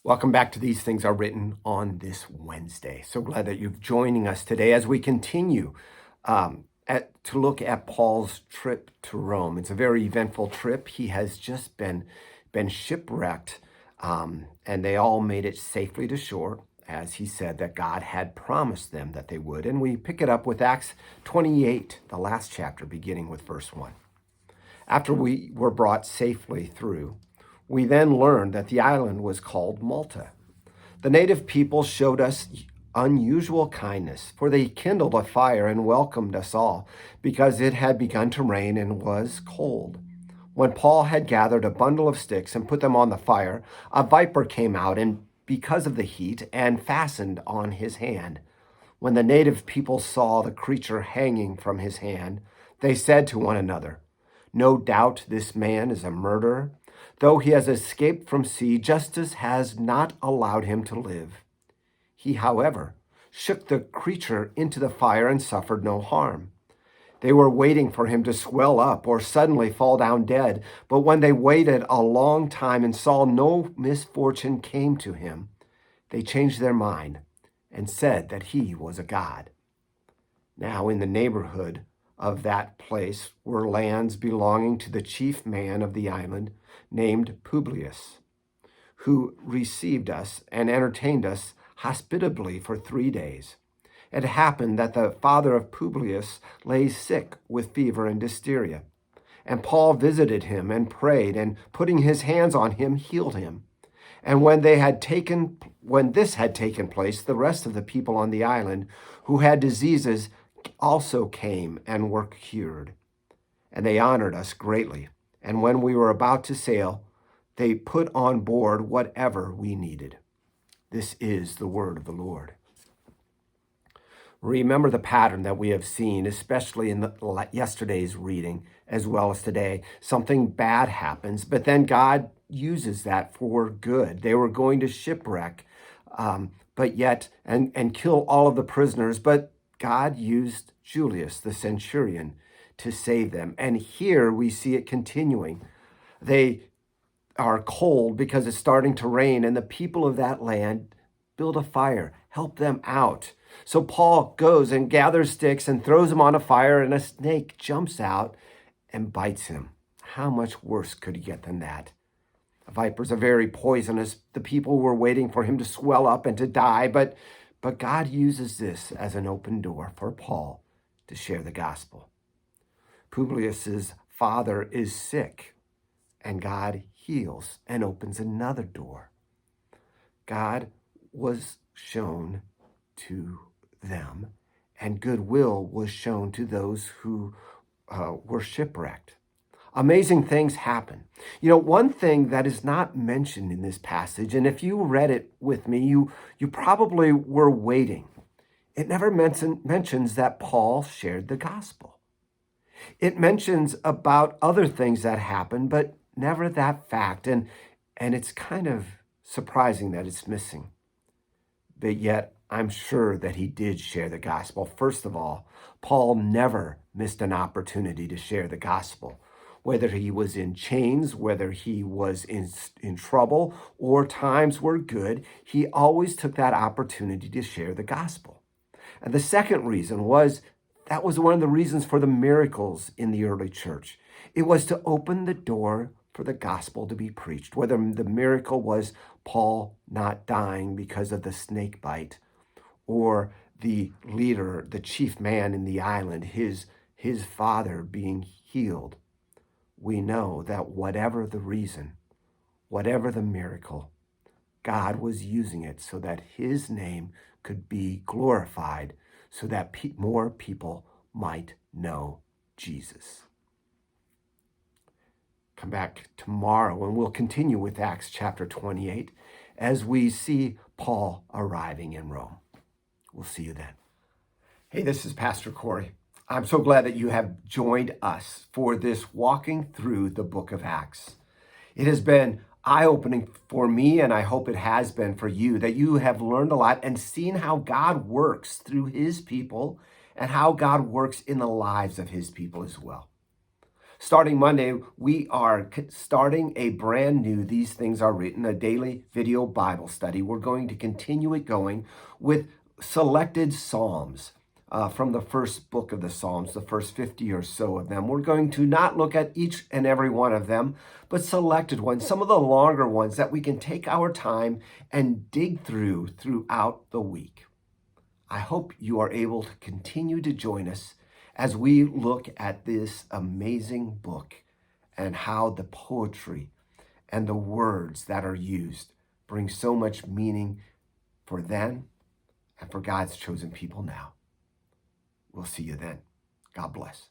Welcome back to These Things Are Written on this Wednesday. So glad that you're joining us today as we continue to look at Paul's trip to Rome. It's a very eventful trip. He has just been shipwrecked, and they all made it safely to shore, as he said that God had promised them that they would. And we pick it up with Acts 28, the last chapter, beginning with verse 1. After we were brought safely through, we then learned that the island was called Malta. The native people showed us unusual kindness, for they kindled a fire and welcomed us all, because it had begun to rain and was cold. When Paul had gathered a bundle of sticks and put them on the fire, a viper came out, and because of the heat, and fastened on his hand. When the native people saw the creature hanging from his hand, they said to one another, "No doubt this man is a murderer. Though he has escaped from sea, justice has not allowed him to live." He, however, shook the creature into the fire and suffered no harm. They were waiting for him to swell up or suddenly fall down dead, but when they waited a long time and saw no misfortune came to him, they changed their mind and said that he was a god. Now in the neighborhood of that place were lands belonging to the chief man of the island, named Publius, who received us and entertained us hospitably for 3 days. It happened that the father of Publius lay sick with fever and diphtheria, and Paul visited him and prayed, and putting his hands on him, healed him. And when this had taken place, the rest of the people on the island who had diseases also came and were cured. And they honored us greatly. And when we were about to sail, they put on board whatever we needed. This is the word of the Lord. Remember the pattern that we have seen, especially in yesterday's reading, as well as today. Something bad happens, but then God uses that for good. They were going to shipwreck, but yet, and kill all of the prisoners, but God used Julius, the centurion, to save them. And here we see it continuing. They are cold because it's starting to rain, and the people of that land build a fire, help them out. So Paul goes and gathers sticks and throws them on a fire, and a snake jumps out and bites him. How much worse could he get than that? Vipers are very poisonous. The people were waiting for him to swell up and to die, but God uses this as an open door for Paul to share the gospel. Publius's father is sick, and God heals and opens another door. God was shown to them, and goodwill was shown to those who were shipwrecked. Amazing things happen. You know, one thing that is not mentioned in this passage, and if you read it with me, you probably were waiting. It never mentions that Paul shared the gospel. It mentions about other things that happened, but never that fact. And it's kind of surprising that it's missing. But yet, I'm sure that he did share the gospel. First of all, Paul never missed an opportunity to share the gospel. Whether he was in chains, whether he was in trouble, or times were good, he always took that opportunity to share the gospel. And the second reason was, that was one of the reasons for the miracles in the early church. It was to open the door for the gospel to be preached, whether the miracle was Paul not dying because of the snake bite, or the leader, the chief man in the island, his father being healed. We know that whatever the reason, whatever the miracle, God was using it so that his name could be glorified, so that more people might know Jesus. Come back tomorrow and we'll continue with Acts chapter 28 as we see Paul arriving in Rome. We'll see you then. Hey, this is Pastor Cory. I'm so glad that you have joined us for this walking through the book of Acts. It has been eye-opening for me, and I hope it has been for you, that you have learned a lot and seen how God works through his people and how God works in the lives of his people as well. Starting Monday, we are starting a brand new These Things Are Written, a daily video Bible study. We're going to continue it going with selected Psalms from the first book of the Psalms, the first 50 or so of them. We're going to not look at each and every one of them, but selected ones, some of the longer ones that we can take our time and dig throughout the week. I hope you are able to continue to join us as we look at this amazing book and how the poetry and the words that are used bring so much meaning for then and for God's chosen people now. We'll see you then. God bless.